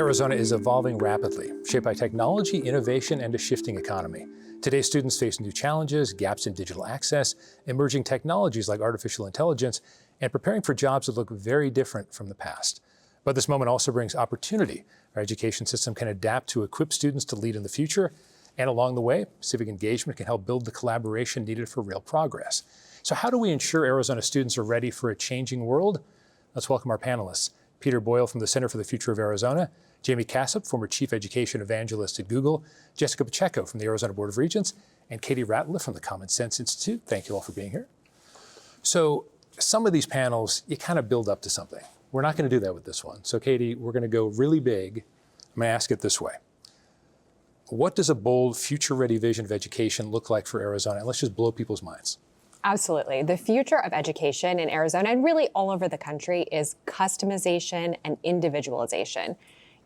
Arizona is evolving rapidly, shaped by technology, innovation, and a shifting economy. Today's students face new challenges, gaps in digital access, emerging technologies like artificial intelligence, and preparing for jobs that look very different from the past. But this moment also brings opportunity. Our education system can adapt to equip students to lead in the future, and along the way, civic engagement can help build the collaboration needed for real progress. So how do we ensure Arizona students are ready for a changing world? Let's welcome our panelists. Peter Boyle from the Center for the Future of Arizona, Jaime Casap, former Chief Education Evangelist at Google, Jessica Pacheo from the Arizona Board of Regents, and Katie Ratlief from the Common Sense Institute. Thank you all for being here. So some of these panels, you kind of build up to something. We're not going to do that with this one. So Katie, we're going to go really big. I'm going to ask it this way. What does a bold, future-ready vision of education look like for Arizona? And let's just blow people's minds. Absolutely. The future of education in Arizona and really all over the country is customization and individualization.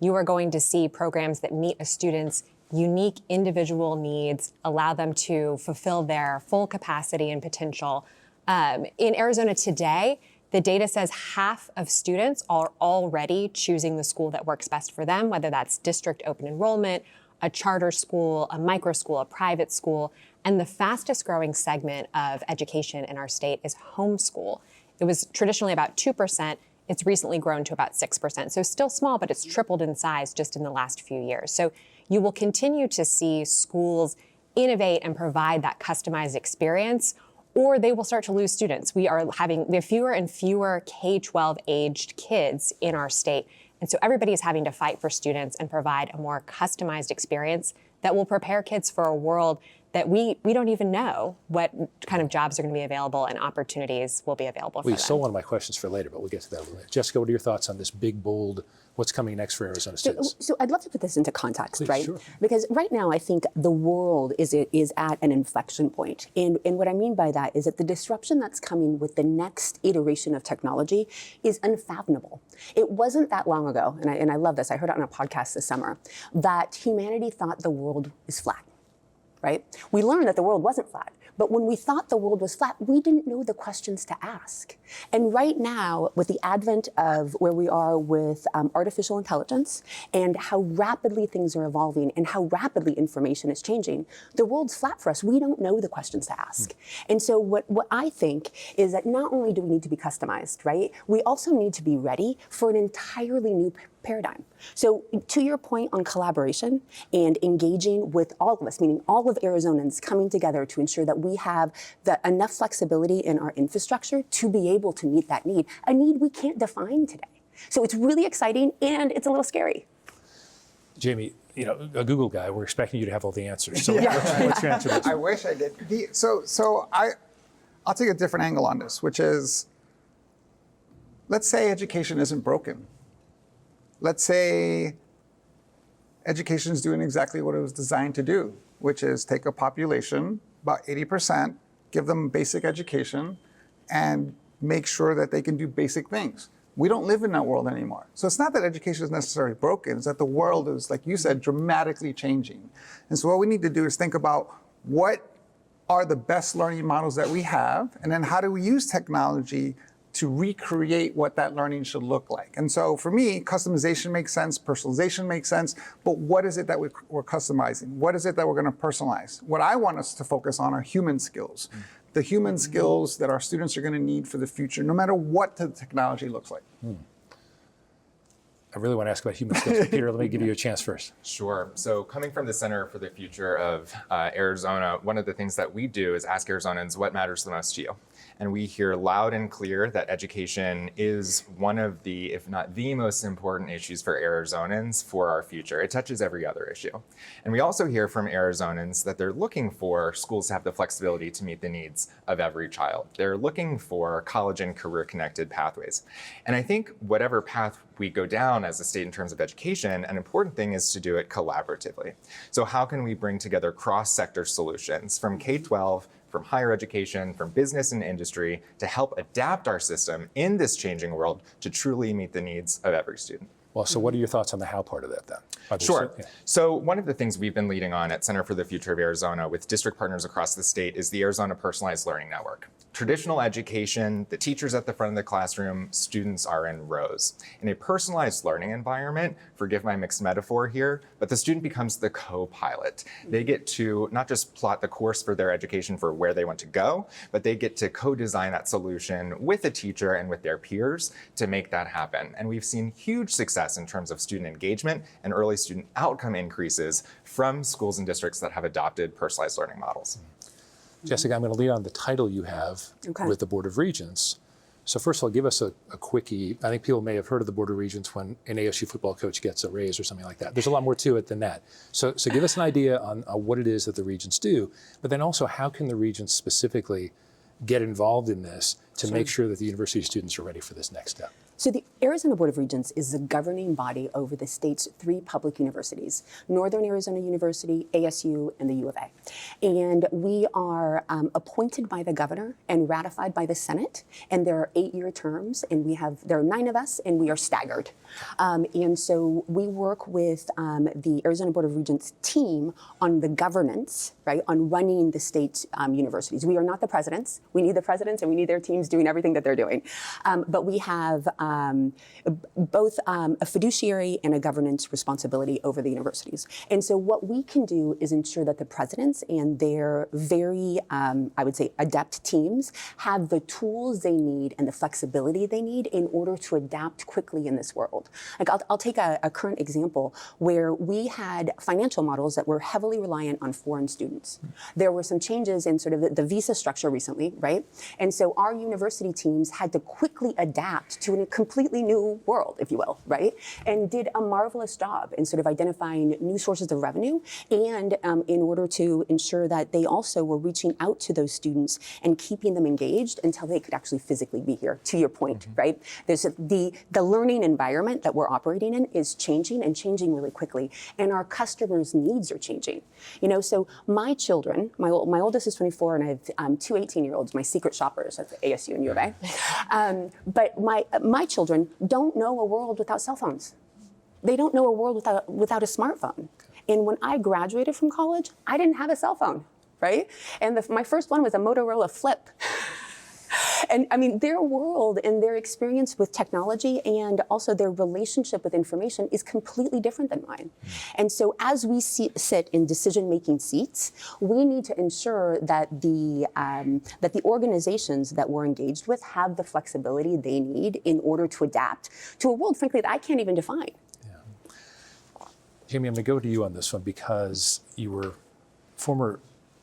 You are going to see programs that meet a student's unique individual needs, allow them to fulfill their full capacity and potential. In Arizona today, the data says half of students are already choosing the school that works best for them, whether that's district open enrollment, a charter school, a micro school, a private school. And the fastest growing segment of education in our state is homeschool. It was traditionally about 2%. It's recently grown to about 6%. So still small, but it's tripled in size just in the last few years. So you will continue to see schools innovate and provide that customized experience, or they will start to lose students. We have fewer and fewer K-12 aged kids in our state. And so everybody is having to fight for students and provide a more customized experience that will prepare kids for a world that we don't even know what kind of jobs are going to be available and opportunities will be available for them. We stole one of my questions for later, but we'll get to that a little bit. Jessica, what are your thoughts on this big, bold, what's coming next for Arizona students? So I'd love to put this into context, Please, right? Sure. Because right now I think the world is at an inflection point. And what I mean by that is that the disruption that's coming with the next iteration of technology is unfathomable. It wasn't that long ago, and I love this, I heard it on a podcast this summer, that humanity thought the world is flat. Right? We learned that the world wasn't flat, but when we thought the world was flat, we didn't know the questions to ask. And right now, with the advent of where we are with artificial intelligence and how rapidly things are evolving and how rapidly information is changing, the world's flat for us. We don't know the questions to ask. And so what I think is that not only do we need to be customized, right? We also need to be ready for an entirely new paradigm. So to your point on collaboration and engaging with all of us, meaning all of Arizonans coming together to ensure that we have enough flexibility in our infrastructure to be able to meet that need, a need we can't define today. So it's really exciting and it's a little scary. Jaime, you know, a Google guy, we're expecting you to have all the answers. So Yeah. what's your answer to this? I wish I did. I'll take a different angle on this, which is, let's say education isn't broken. Let's say education is doing exactly what it was designed to do, which is take a population, about 80%, give them basic education, and make sure that they can do basic things. We don't live in that world anymore. So it's not that education is necessarily broken, it's that the world is, like you said, dramatically changing. And so what we need to do is think about what are the best learning models that we have, and then how do we use technology to recreate what that learning should look like. And so for me, customization makes sense, personalization makes sense, but what is it that we're customizing? What is it that we're gonna personalize? What I want us to focus on are human skills. The human skills that our students are gonna need for the future, no matter what the technology looks like. I really want to ask about human skills. Peter, let me give you a chance first. Sure. So coming from the Center for the Future of Arizona, one of the things that we do is ask Arizonans what matters the most to you. And we hear loud and clear that education is one of the, if not the most important issues for Arizonans for our future. It touches every other issue. And we also hear from Arizonans that they're looking for schools to have the flexibility to meet the needs of every child. They're looking for college and career connected pathways. And I think whatever path we go down as a state in terms of education, an important thing is to do it collaboratively. So how can we bring together cross-sector solutions from K-12, from higher education, from business and industry to help adapt our system in this changing world to truly meet the needs of every student? Well, so what are your thoughts on the how part of that then? Sure. So one of the things we've been leading on at Center for the Future of Arizona with district partners across the state is the Arizona Personalized Learning Network. traditional education, the teacher's at the front of the classroom, students are in rows. In a personalized learning environment, forgive my mixed metaphor here, but the student becomes the co-pilot. They get to not just plot the course for their education for where they want to go, but they get to co-design that solution with a teacher and with their peers to make that happen. And we've seen huge success in terms of student engagement and early student outcome increases from schools and districts that have adopted personalized learning models. Jessica, I'm going to lead on the title you have with the Board of Regents. So first of all, give us a quickie. I think people may have heard of the Board of Regents when an ASU football coach gets a raise or something like that. There's a lot more to it than that. So give us an idea on what it is that the Regents do, but then also how can the Regents specifically get involved in this to make sure that the university students are ready for this next step? So the Arizona Board of Regents is the governing body over the state's 3 public universities, Northern Arizona University, ASU, and the U of A. And we are appointed by the governor and ratified by the Senate, and there are 8-year terms, and there are 9 of us, and we are staggered. And so we work with the Arizona Board of Regents team on the governance, right, on running the state universities. We are not the presidents. We need the presidents, and we need their teams doing everything that they're doing. But we have both a fiduciary and a governance responsibility over the universities. And so what we can do is ensure that the presidents and their very, I would say, adept teams have the tools they need and the flexibility they need in order to adapt quickly in this world. Like I'll take a current example where we had financial models that were heavily reliant on foreign students. There were some changes in sort of the visa structure recently, right? And so our university teams had to quickly adapt to a completely new world, if you will, right? And did a marvelous job in sort of identifying new sources of revenue and in order to ensure that they also were reaching out to those students and keeping them engaged until they could actually physically be here, to your point, right? There's the learning environment that we're operating in is changing and changing really quickly, and our customers' needs are changing. You know, so my children, my oldest is 24 and I have 2 18-year-olds, my secret shoppers at ASU and U of A. But my children don't know a world without cell phones. They don't know a world without a smartphone. And when I graduated from college, I didn't have a cell phone, right? And my first one was a Motorola Flip. And I mean, their world and their experience with technology and also their relationship with information is completely different than mine. And so as we sit in decision-making seats, we need to ensure that the organizations that we're engaged with have the flexibility they need in order to adapt to a world, frankly, that I can't even define. Jaime, I'm going to go to you on this one because you were former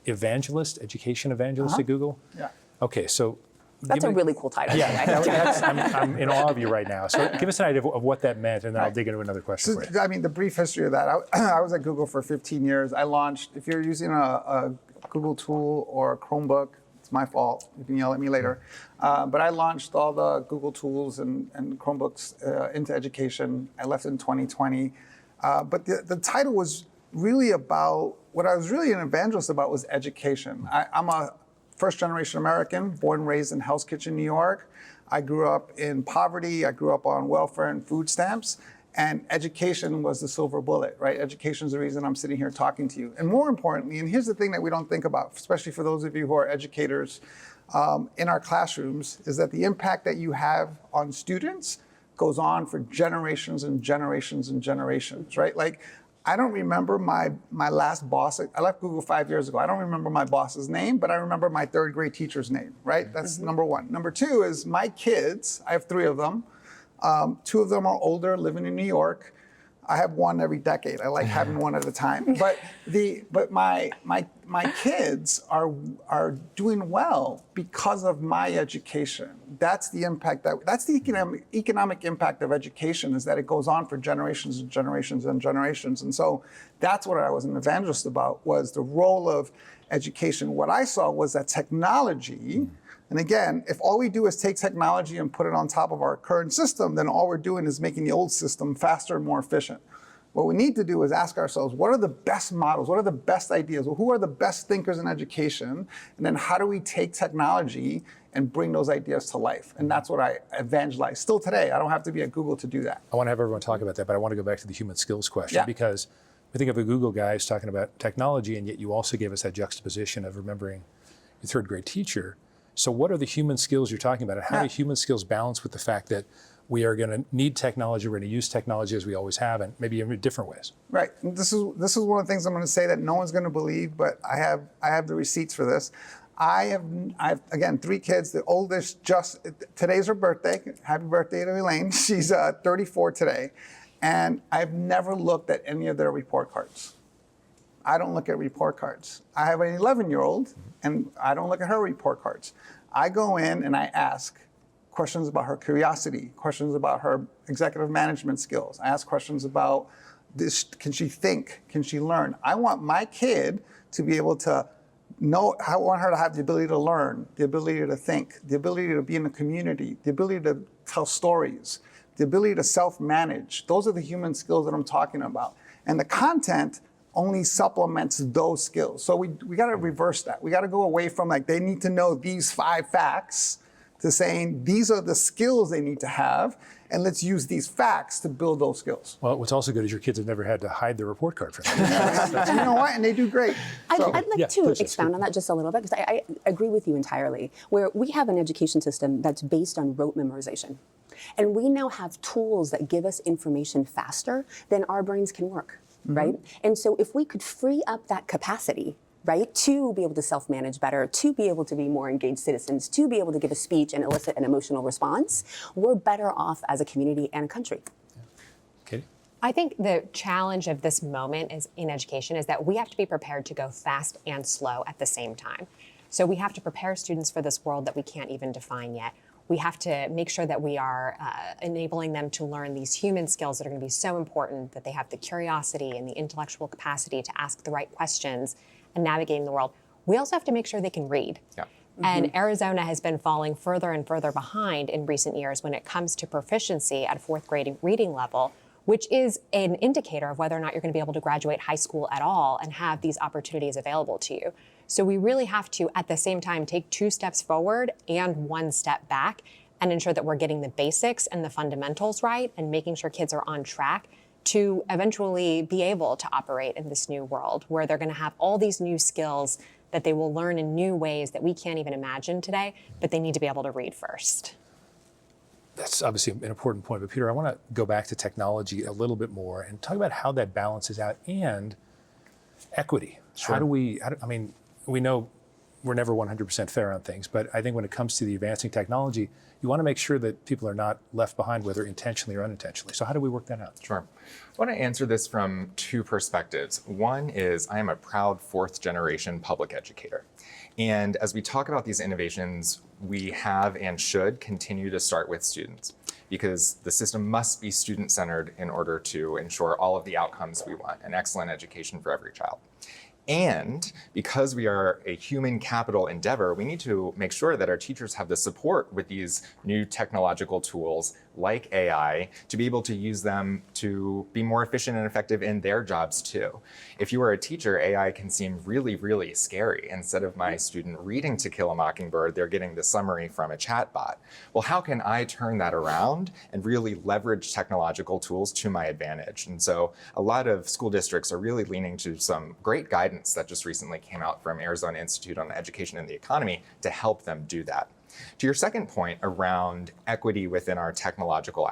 evangelist, education evangelist at Google. Yeah. Okay, so That's a really cool title. I'm in awe of you right now. So give us an idea of what that meant, and then I'll dig into another question for you. I mean, the brief history of that, I was at Google for 15 years. I launched, if you're using a Google tool or a Chromebook, it's my fault. You can yell at me later. But I launched all the Google tools and Chromebooks into education. I left in 2020. But the title was really about, what I was really an evangelist about was education. I'm a first-generation American, born and raised in Hell's Kitchen, New York. I grew up in poverty. I grew up on welfare and food stamps. And education was the silver bullet, right? Education is the reason I'm sitting here talking to you. And more importantly, and here's the thing that we don't think about, especially for those of you who are educators in our classrooms, is that the impact that you have on students goes on for generations and generations and generations, right? Like, I don't remember my last boss. I left Google 5 years ago. I don't remember my boss's name, but I remember my 3rd grade teacher's name, right? That's number one. Number two is my kids. I have 3 of them. 2 of them are older, living in New York. I have one every decade. I like having one at a time. But my kids are doing well because of my education. That's the impact that's the economic impact of education, is that it goes on for generations and generations and generations. And so that's what I was an evangelist about, was the role of education. What I saw was that technology, and again, if all we do is take technology and put it on top of our current system, then all we're doing is making the old system faster and more efficient. What we need to do is ask ourselves, what are the best models? What are the best ideas? Well, who are the best thinkers in education? And then how do we take technology and bring those ideas to life? And that's what I evangelize still today. I don't have to be at Google to do that. I want to have everyone talk about that, but I want to go back to the human skills question because we think of a Google guy who's talking about technology, and yet you also gave us that juxtaposition of remembering your 3rd grade teacher. So what are the human skills you're talking about? And how do human skills balance with the fact that we are going to need technology, we're going to use technology as we always have, and maybe in different ways? Right. And this is one of the things I'm going to say that no one's going to believe, but I have the receipts for this. I've again 3 kids. The oldest today's her birthday. Happy birthday to Elaine. She's 34 today, and I've never looked at any of their report cards. I don't look at report cards. I have an 11-year-old, and I don't look at her report cards. I go in and I ask questions about her curiosity, questions about her executive management skills. I ask questions about this: can she think? Can she learn? I want my kid to be able to know. I want her to have the ability to learn, the ability to think, the ability to be in the community, the ability to tell stories, the ability to self-manage. Those are the human skills that I'm talking about. And the content only supplements those skills. So we got to reverse that. We got to go away from like they need to know these 5 facts to saying these are the skills they need to have, and let's use these facts to build those skills. Well, what's also good is your kids have never had to hide their report card from you. And you know what? And they do great. I'd like to please, expound on that just a little bit, because I agree with you entirely, where we have an education system that's based on rote memorization. And we now have tools that give us information faster than our brains can work, right? And so if we could free up that capacity, right, to be able to self-manage better, to be able to be more engaged citizens, to be able to give a speech and elicit an emotional response, we're better off as a community and a country. Katie? I think the challenge of this moment in education is that we have to be prepared to go fast and slow at the same time. So we have to prepare students for this world that we can't even define yet. We have to make sure that we are enabling them to learn these human skills that are going to be so important, that they have the curiosity and the intellectual capacity to ask the right questions and navigating the world. We also have to make sure they can read. Yeah. And Arizona has been falling further and further behind in recent years when it comes to proficiency at a 4th grade reading level, which is an indicator of whether or not you're going to be able to graduate high school at all and have these opportunities available to you. So we really have to, at the same time, take 2 steps forward and 1 step back and ensure that we're getting the basics and the fundamentals right and making sure kids are on track to eventually be able to operate in this new world where they're going to have all these new skills that they will learn in new ways that we can't even imagine today, but they need to be able to read first. That's obviously an important point. But Peter, I want to go back to technology a little bit more and talk about how that balances out and equity. Sure. I mean, we know we're never 100% fair on things, but I think when it comes to the advancing technology, you want to make sure that people are not left behind, whether intentionally or unintentionally. So how do we work that out? Sure. I want to answer this from 2 perspectives. One is I am a proud 4th generation public educator. And as we talk about these innovations, we have and should continue to start with students, because the system must be student-centered in order to ensure all of the outcomes we want, an excellent education for every child. And because we are a human capital endeavor, we need to make sure that our teachers have the support with these new technological tools like AI to be able to use them to be more efficient and effective in their jobs too. If you are a teacher, AI can seem really, really scary. Instead of my student reading To Kill a Mockingbird, they're getting the summary from a chatbot. Well, how can I turn that around and really leverage technological tools to my advantage? And so a lot of school districts are really leaning to some great guidance that just recently came out from Arizona Institute on Education and the Economy to help them do that. To your second point around equity within our technological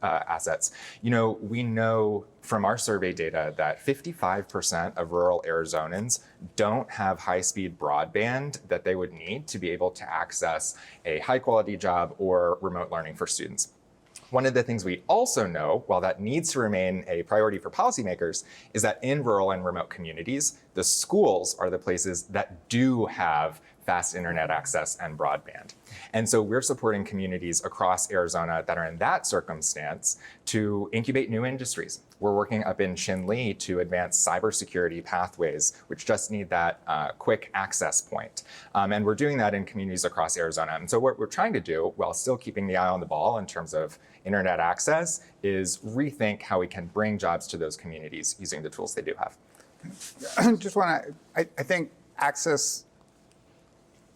assets, we know from our survey data that 55% of rural Arizonans don't have high-speed broadband that they would need to be able to access a high-quality job or remote learning for students. One of the things we also know, while that needs to remain a priority for policymakers, is that in rural and remote communities, the schools are the places that do have fast internet access and broadband. And so we're supporting communities across Arizona that are in that circumstance to incubate new industries. We're working up in Chinle to advance cybersecurity pathways, which just need that quick access point. And we're doing that in communities across Arizona. And so what we're trying to do, while still keeping the eye on the ball in terms of internet access, is rethink how we can bring jobs to those communities using the tools they do have. I think access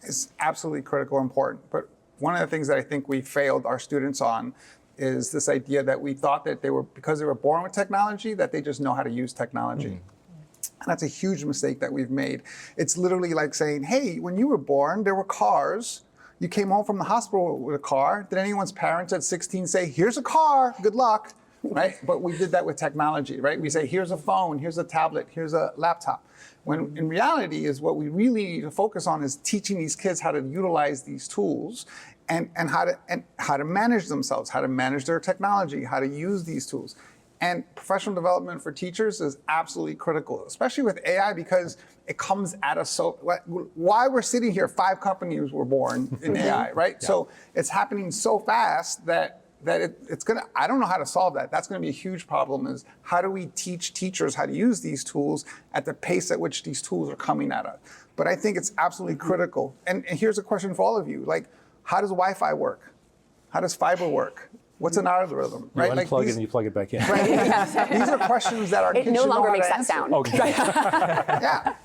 is absolutely critical and important. But one of the things that I think we failed our students on is this idea that we thought that because they were born with technology, that they just know how to use technology. And that's a huge mistake that we've made. It's literally like saying, hey, when you were born, there were cars. You came home from the hospital with a car. Did anyone's parents at 16 say, here's a car, good luck, right? But we did that with technology, right? We say, here's a phone, here's a tablet, here's a laptop. When in reality is what we really need to focus on is teaching these kids how to utilize these tools and how to manage themselves, how to manage their technology, how to use these tools. And professional development for teachers is absolutely critical, especially with AI, because it comes at us so, why we're sitting here, 5 companies were born in AI, right? Yeah. So it's happening so fast that it's gonna, I don't know how to solve that. That's gonna be a huge problem, is how do we teach teachers how to use these tools at the pace at which these tools are coming at us? But I think it's absolutely critical. And here's a question for all of you, like, how does Wi-Fi work? How does fiber work? What's an algorithm, right? You unplug it and you plug it back in. Right? These are questions that our kids It no should know longer how makes to that answer. sound. Okay. Yeah.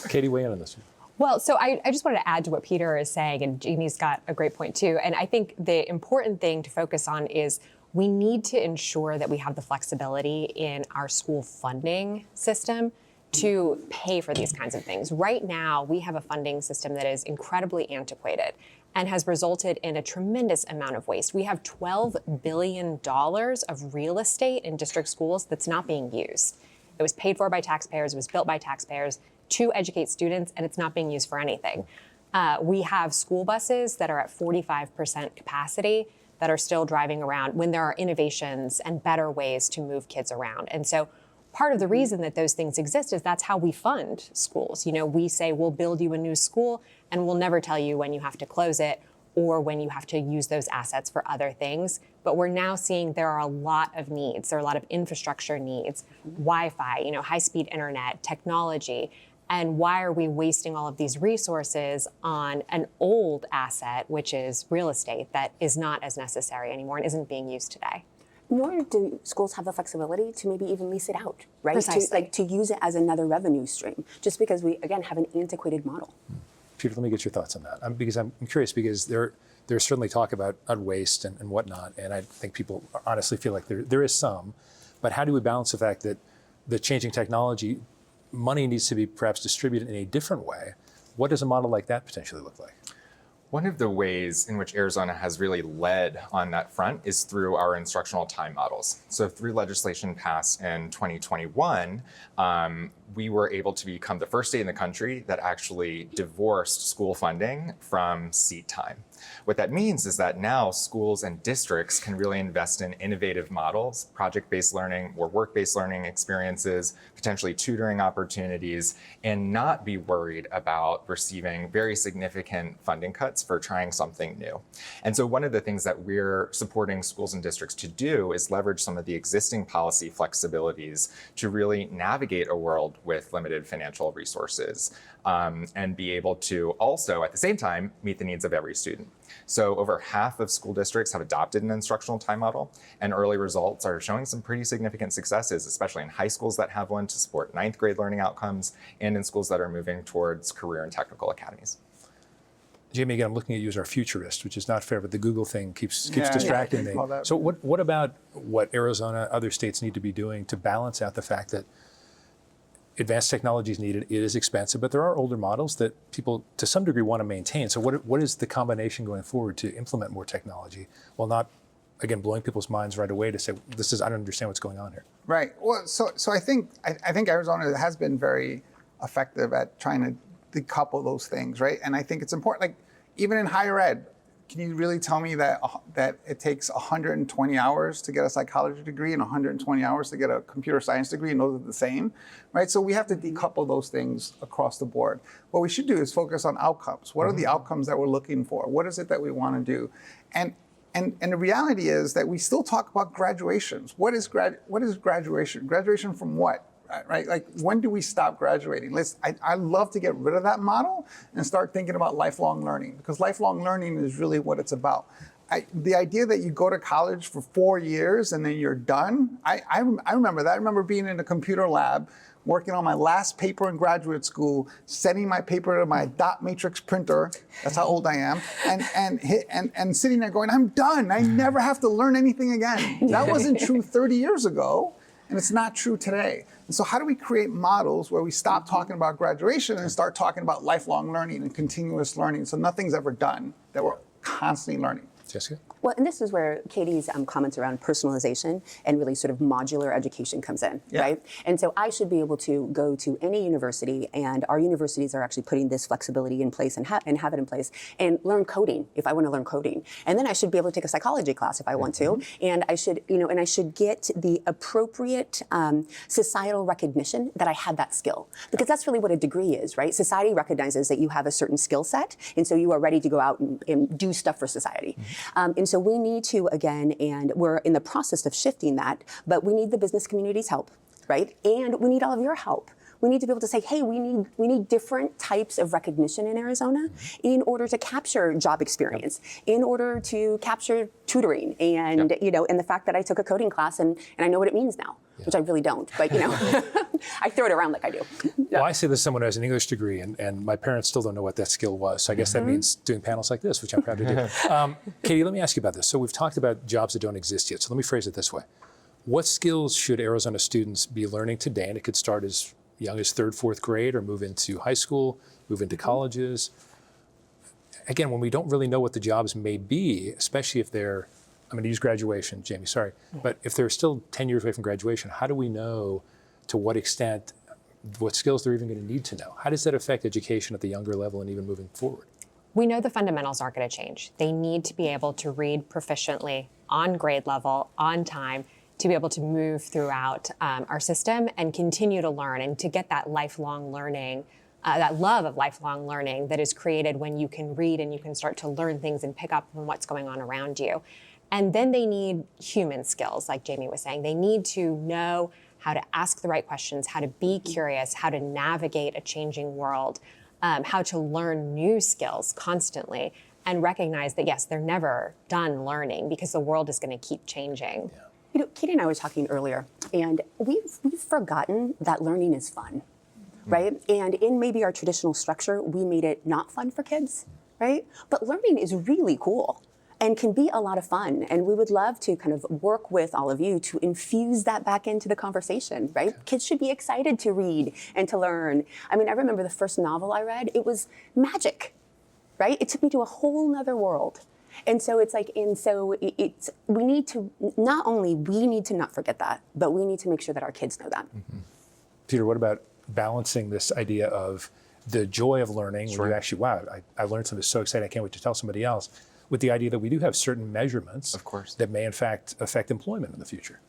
Katie, weigh in on this. Well, so I just wanted to add to what Peter is saying, and Jaime's got a great point too. And I think the important thing to focus on is we need to ensure that we have the flexibility in our school funding system to pay for these kinds of things. Right now, we have a funding system that is incredibly antiquated and has resulted in a tremendous amount of waste. We have $12 billion of real estate in district schools that's not being used. It was paid for by taxpayers, it was built by taxpayers to educate students, and it's not being used for anything. We have school buses that are at 45% capacity that are still driving around when there are innovations and better ways to move kids around. And so part of the reason that those things exist is that's how we fund schools. You know, we say we'll build you a new school and we'll never tell you when you have to close it or when you have to use those assets for other things. But we're now seeing there are a lot of needs. There are a lot of infrastructure needs, Wi-Fi, you know, high-speed internet, technology. And why are we wasting all of these resources on an old asset, which is real estate, that is not as necessary anymore and isn't being used today? Nor do schools have the flexibility to maybe even lease it out, right? Precisely. To use it as another revenue stream, just because we, again, have an antiquated model. Peter, let me get your thoughts on that. Because I'm curious, because there's certainly talk about waste and whatnot, and I think people honestly feel like there is some, but how do we balance the fact that the changing technology, money needs to be perhaps distributed in a different way? What does a model like that potentially look like? One of the ways in which Arizona has really led on that front is through our instructional time models. So through legislation passed in 2021, we were able to become the first state in the country that actually divorced school funding from seat time. What that means is that now schools and districts can really invest in innovative models, project-based learning or work-based learning experiences, potentially tutoring opportunities, and not be worried about receiving very significant funding cuts for trying something new. And so one of the things that we're supporting schools and districts to do is leverage some of the existing policy flexibilities to really navigate a world with limited financial resources and be able to also, at the same time, meet the needs of every student. So over half of school districts have adopted an instructional time model, and early results are showing some pretty significant successes, especially in high schools that have one to support 9th grade learning outcomes and in schools that are moving towards career and technical academies. Jaime, again, I'm looking at you as our futurist, which is not fair, but the Google thing keeps distracting me. So what about what Arizona, other states need to be doing to balance out the fact that advanced technology is needed, it is expensive, but there are older models that people to some degree want to maintain. So what is the combination going forward to implement more technology while not, again, blowing people's minds right away to say, I don't understand what's going on here? Right. Well, so I think Arizona has been very effective at trying to decouple those things, right? And I think it's important, like even in higher ed, can you really tell me that it takes 120 hours to get a psychology degree and 120 hours to get a computer science degree, and those are the same, right? So we have to decouple those things across the board. What we should do is focus on outcomes. What are the outcomes that we're looking for? What is it that we want to do? And the reality is that we still talk about graduations. What is graduation? Graduation from what? Right? Like, when do we stop graduating? I love to get rid of that model and start thinking about lifelong learning, because lifelong learning is really what it's about. The idea that you go to college for 4 years and then you're done, I remember that. I remember being in a computer lab, working on my last paper in graduate school, sending my paper to my dot matrix printer, that's how old I am, and sitting there going, I'm done. I never have to learn anything again. That wasn't true 30 years ago. And it's not true today. And so how do we create models where we stop talking about graduation and start talking about lifelong learning and continuous learning, so nothing's ever done, that we're constantly learning? Jessica? Well, and this is where Katie's comments around personalization and really sort of modular education comes in, right? And so I should be able to go to any university, and our universities are actually putting this flexibility in place and have it in place, and learn coding if I want to learn coding. And then I should be able to take a psychology class if I want to, and I should, and I should get the appropriate societal recognition that I had that skill, because that's really what a degree is, right? Society recognizes that you have a certain skill set, and so you are ready to go out and do stuff for society. And so we need to, again, and we're in the process of shifting that, but we need the business community's help, right? And we need all of your help. We need to be able to say, hey, we need different types of recognition in Arizona in order to capture job experience, in order to capture tutoring, and and the fact that I took a coding class and I know what it means now, which I really don't, but I throw it around like I do. Well, I say this as someone who has an English degree, and my parents still don't know what that skill was. So I guess that means doing panels like this, which I'm proud to do. Katie, let me ask you about this. So we've talked about jobs that don't exist yet. So let me phrase it this way. What skills should Arizona students be learning today? And it could start as young as 3rd, 4th grade, or move into high school, move into colleges. Again, when we don't really know what the jobs may be, especially if they're, I'm going to use graduation, Jaime, sorry, but if they're still 10 years away from graduation, how do we know to what extent, what skills they're even going to need to know? How does that affect education at the younger level and even moving forward? We know the fundamentals aren't going to change. They need to be able to read proficiently on grade level, on time, to be able to move throughout our system and continue to learn and to get that lifelong learning, that love of lifelong learning that is created when you can read and you can start to learn things and pick up on what's going on around you. And then they need human skills, like Jaime was saying. They need to know how to ask the right questions, how to be curious, how to navigate a changing world, how to learn new skills constantly, and recognize that, yes, they're never done learning because the world is going to keep changing. Yeah. Katie and I were talking earlier, and we've forgotten that learning is fun, right? And in maybe our traditional structure, we made it not fun for kids, right? But learning is really cool and can be a lot of fun. And we would love to kind of work with all of you to infuse that back into the conversation, right? Kids should be excited to read and to learn. I mean, I remember the first novel I read, it was magic, right? It took me to a whole nother world. And so it's like, we need to not forget that, but we need to make sure that our kids know that. Peter, what about balancing this idea of the joy of learning, when you actually, wow, I learned something so exciting, I can't wait to tell somebody else, with the idea that we do have certain measurements, of course, that may in fact affect employment in the future?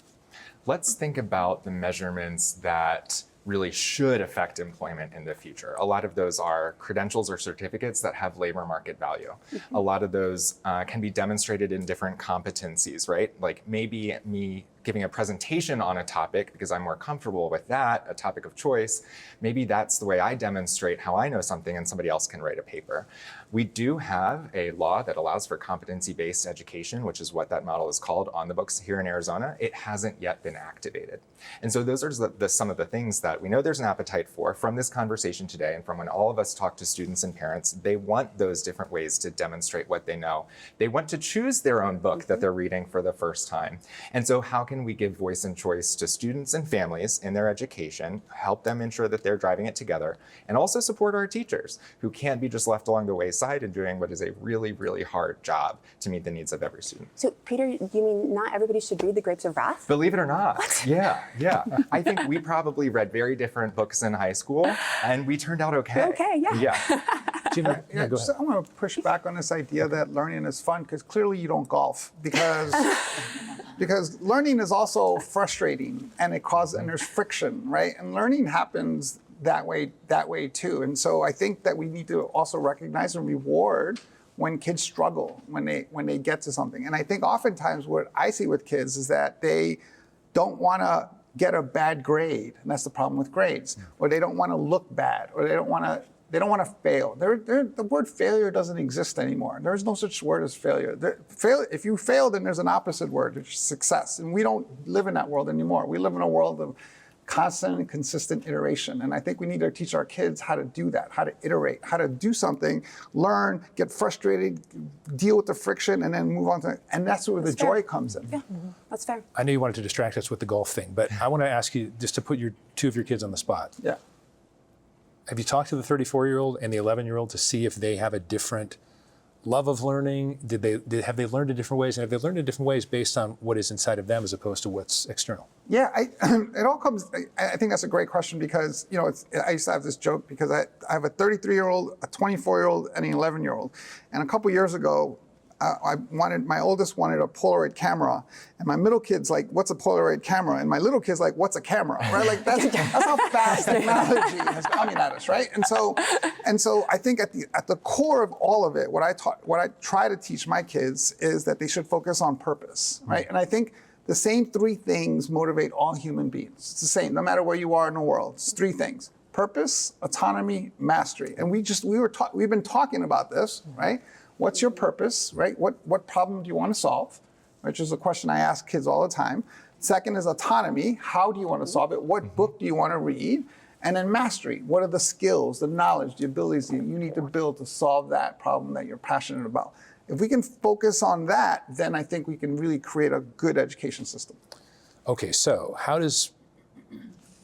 Let's think about the measurements that really should affect employment in the future. A lot of those are credentials or certificates that have labor market value. A lot of those can be demonstrated in different competencies, right? Like maybe me giving a presentation on a topic because I'm more comfortable with that, a topic of choice. Maybe that's the way I demonstrate how I know something and somebody else can write a paper. We do have a law that allows for competency-based education, which is what that model is called, on the books here in Arizona. It hasn't yet been activated. And so those are some of the things that we know there's an appetite for from this conversation today, and from when all of us talk to students and parents. They want those different ways to demonstrate what they know. They want to choose their own book that they're reading for the first time. And so how can we give voice and choice to students and families in their education, help them ensure that they're driving it together, and also support our teachers who can't be just left along the wayside and doing what is a really, really hard job to meet the needs of every student. So Peter, you mean not everybody should read The Grapes of Wrath? Believe it or not. What? Yeah. I think we probably read very different books in high school, and we turned out okay. Okay, yeah. Jim, go ahead. So I want to push back on this idea that learning is fun, because clearly you don't golf, because learning is also frustrating, and there's friction, right? And learning happens that way too. And so I think that we need to also recognize and reward when kids struggle, when they get to something. And I think oftentimes what I see with kids is that they don't want to get a bad grade, and that's the problem with grades, or they don't want to look bad, or they don't want to fail. The word failure doesn't exist anymore. There's no such word as failure. If you fail, then there's an opposite word, which is success. And we don't live in that world anymore. We live in a world of constant and consistent iteration. And I think we need to teach our kids how to do that, how to iterate, how to do something, learn, get frustrated, deal with the friction, and then move on to, and that's where the joy comes in. Yeah, that's fair. I know you wanted to distract us with the golf thing, but I want to ask you just to put two of your kids on the spot. Yeah. Have you talked to the 34-year-old and the 11-year-old to see if they have a different love of learning? Have they learned in different ways? And have they learned in different ways based on what is inside of them as opposed to what's external? Yeah, it all comes, I think that's a great question because, I used to have this joke because I have a 33-year-old, a 24-year-old, and an 11-year-old. And a couple years ago, my oldest wanted a Polaroid camera, and my middle kid's like, what's a Polaroid camera? And my little kid's like, what's a camera, right? Like that's how fast technology is coming at us, right? And so I think at the core of all of it, what I try to teach my kids is that they should focus on purpose, right? And I think the same three things motivate all human beings. It's the same, no matter where you are in the world. It's three things: purpose, autonomy, mastery. And we've been talking about this, right? What's your purpose, right? What problem do you want to solve? Which is a question I ask kids all the time. Second is autonomy. How do you want to solve it? What book do you want to read? And then mastery. What are the skills, the knowledge, the abilities that you need to build to solve that problem that you're passionate about? If we can focus on that, then I think we can really create a good education system. Okay, so how does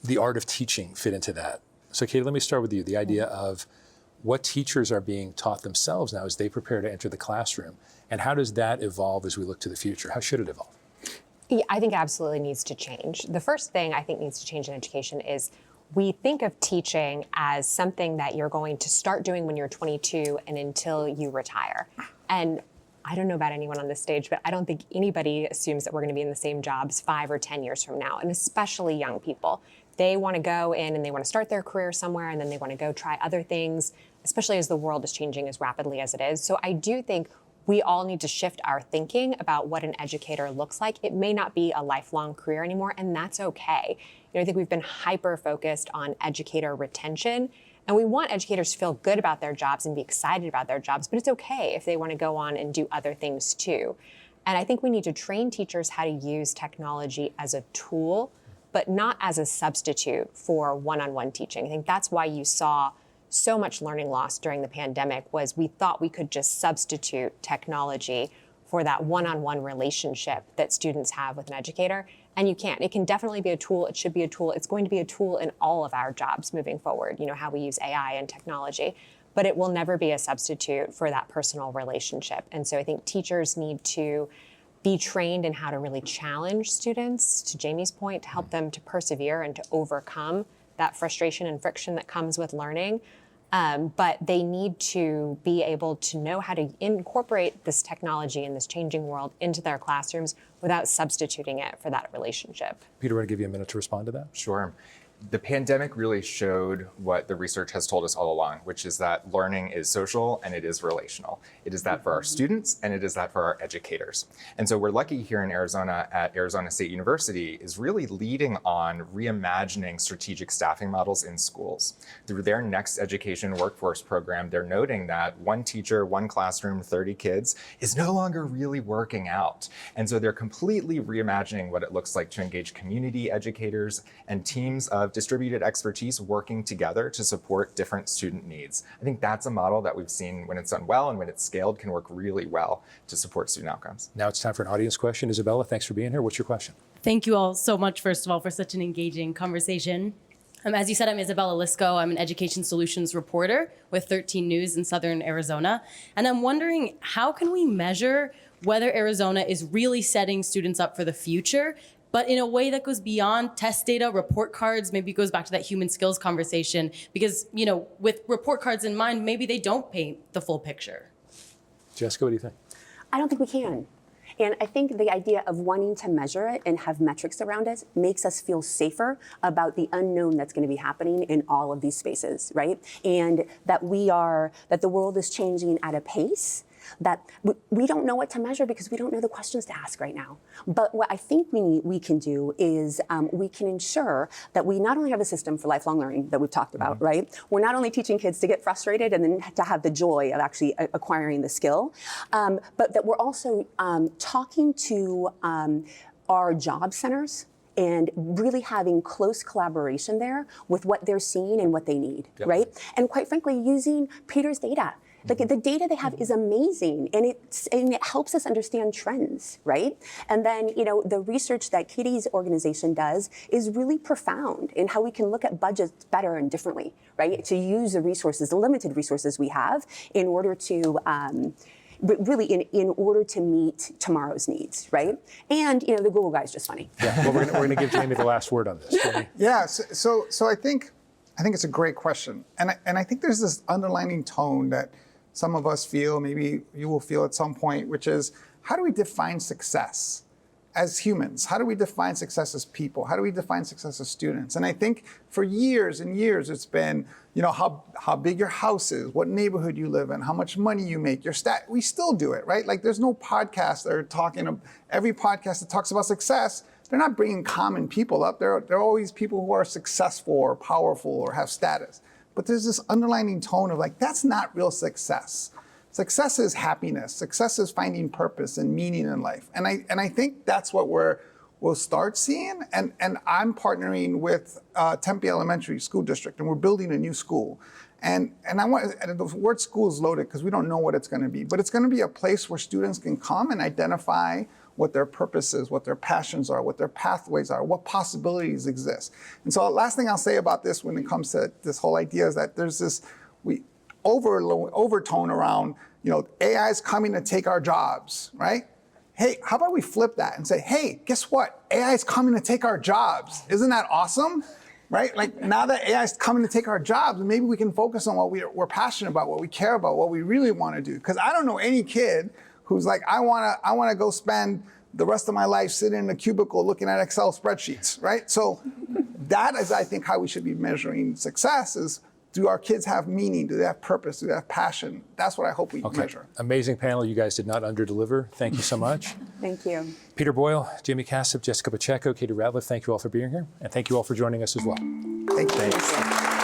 the art of teaching fit into that? So Katie, let me start with you. The idea of what teachers are being taught themselves now as they prepare to enter the classroom, and how does that evolve as we look to the future? How should it evolve? Yeah, I think it absolutely needs to change. The first thing I think needs to change in education is we think of teaching as something that you're going to start doing when you're 22 and until you retire. And I don't know about anyone on this stage, but I don't think anybody assumes that we're going to be in the same jobs 5 or 10 years from now, and especially young people. They want to go in and they want to start their career somewhere, and then they want to go try other things, especially as the world is changing as rapidly as it is. So I do think we all need to shift our thinking about what an educator looks like. It may not be a lifelong career anymore, and that's okay. I think we've been hyper-focused on educator retention, and we want educators to feel good about their jobs and be excited about their jobs, but it's okay if they want to go on and do other things too. And I think we need to train teachers how to use technology as a tool, but not as a substitute for one-on-one teaching. I think that's why you saw so much learning loss during the pandemic, was we thought we could just substitute technology for that one-on-one relationship that students have with an educator, and you can't. It can definitely be a tool, it should be a tool, it's going to be a tool in all of our jobs moving forward, how we use AI and technology, but it will never be a substitute for that personal relationship. And so I think teachers need to be trained in how to really challenge students, to Jaime's point, to help them to persevere and to overcome that frustration and friction that comes with learning. But they need to be able to know how to incorporate this technology in this changing world into their classrooms without substituting it for that relationship. Peter, I want to give you a minute to respond to that. Sure. The pandemic really showed what the research has told us all along, which is that learning is social and it is relational. It is that for our students and it is that for our educators. And so we're lucky here in Arizona at Arizona State University is really leading on reimagining strategic staffing models in schools. Through their Next Education Workforce program, they're noting that one teacher, one classroom, 30 kids is no longer really working out. And so they're completely reimagining what it looks like to engage community educators and teams of distributed expertise working together to support different student needs. I think that's a model that we've seen when it's done well and when it's scaled can work really well to support student outcomes. Now it's time for an audience question. Isabella, thanks for being here. What's your question? Thank you all so much, first of all, for such an engaging conversation. As you said, I'm Isabella Lisco. I'm an education solutions reporter with 13 News in Southern Arizona. And I'm wondering, how can we measure whether Arizona is really setting students up for the future, but in a way that goes beyond test data, report cards, maybe goes back to that human skills conversation, because, with report cards in mind, maybe they don't paint the full picture. Jessica, what do you think? I don't think we can. And I think the idea of wanting to measure it and have metrics around it makes us feel safer about the unknown that's going to be happening in all of these spaces, right? And that the world is changing at a pace that we don't know what to measure because we don't know the questions to ask right now. But what I think we can do is we can ensure that we not only have a system for lifelong learning that we've talked about, right? We're not only teaching kids to get frustrated and then to have the joy of actually acquiring the skill, but that we're also talking to our job centers and really having close collaboration there with what they're seeing and what they need, right? And quite frankly, using Peter's data. Like the data they have is amazing, and it helps us understand trends, right? And then, you know, the research that Katie's organization does is really profound in how we can look at budgets better and differently, right? To use the resources, the limited resources we have, in order to really in order to meet tomorrow's needs, right? And you know, the Google guy is just funny. Yeah, well, we're going to give Jaime the last word on this. Jaime? Yeah, so I think it's a great question, and I think there's this underlining tone that some of us feel, maybe you will feel at some point, which is, how do we define success as humans? How do we define success as people? How do we define success as students? And I think for years and years, it's been, you know, how big your house is, what neighborhood you live in, how much money you make, your stat. We still do it, right? Like there's no podcast that are talking, every podcast that talks about success, they're not bringing common people up. They're always people who are successful or powerful or have status. But there's this underlining tone of like, that's not real success. Success is happiness. Success is finding purpose and meaning in life. And I think that's what we'll start seeing. And I'm partnering with Tempe Elementary School District, and we're building a new school. And the word school is loaded because we don't know what it's going to be. But it's going to be a place where students can come and identify what their purpose is, what their passions are, what their pathways are, what possibilities exist. And so the last thing I'll say about this when it comes to this whole idea is that there's this overtone around, you know, AI is coming to take our jobs, right? Hey, how about we flip that and say, hey, guess what? AI is coming to take our jobs. Isn't that awesome? Right? Like now that AI is coming to take our jobs, maybe we can focus on what we're passionate about, what we care about, what we really want to do. Because I don't know any kid who's like, I want to go spend the rest of my life sitting in a cubicle looking at Excel spreadsheets, right? So that is, I think, how we should be measuring success is, do our kids have meaning? Do they have purpose? Do they have passion? That's what I hope we measure. Amazing panel. You guys did not underdeliver. Thank you so much. Thank you. Peter Boyle, Jaime Casap, Jessica Pacheo, Katie Ratlief, thank you all for being here. And thank you all for joining us as well. Thank you. Thanks.